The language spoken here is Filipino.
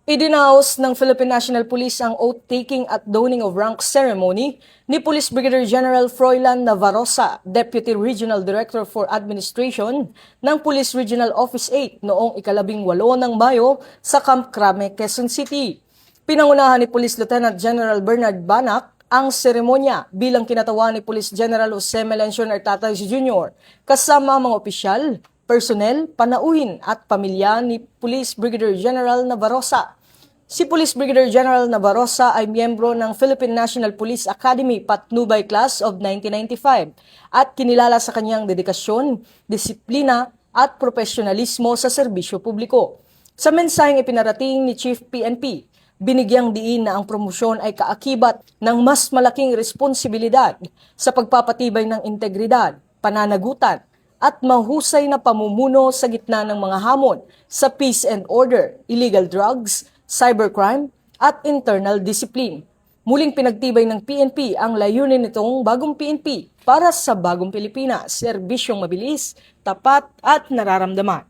Idinaos ng Philippine National Police ang oath-taking at donning of rank ceremony ni Police Brigadier General Froilan Navarrosa, Deputy Regional Director for Administration ng Police Regional Office 8 noong ika-18 ng Mayo sa Camp Crame, Quezon City. Pinangunahan ni Police Lieutenant General Bernard Banac ang seremonya bilang kinatawan ni Police General Jose Melencio Artataz Jr. kasama mga opisyal, personnel, panauhin at pamilya ni Police Brigadier General Navarrosa. Si Police Brigadier General Navarrosa ay miyembro ng Philippine National Police Academy Patnubay Class of 1995 at kinilala sa kanyang dedikasyon, disiplina at profesionalismo sa serbisyo publiko. Sa mensaheng ipinarating ni Chief PNP, binigyang diin na ang promosyon ay kaakibat ng mas malaking responsibilidad sa pagpapatibay ng integridad, pananagutan, at mahusay na pamumuno sa gitna ng mga hamon sa peace and order, illegal drugs, cybercrime, at internal discipline. Muling pinagtibay ng PNP ang layunin nitong bagong PNP para sa bagong Pilipinas, serbisyong mabilis, tapat at nararamdaman.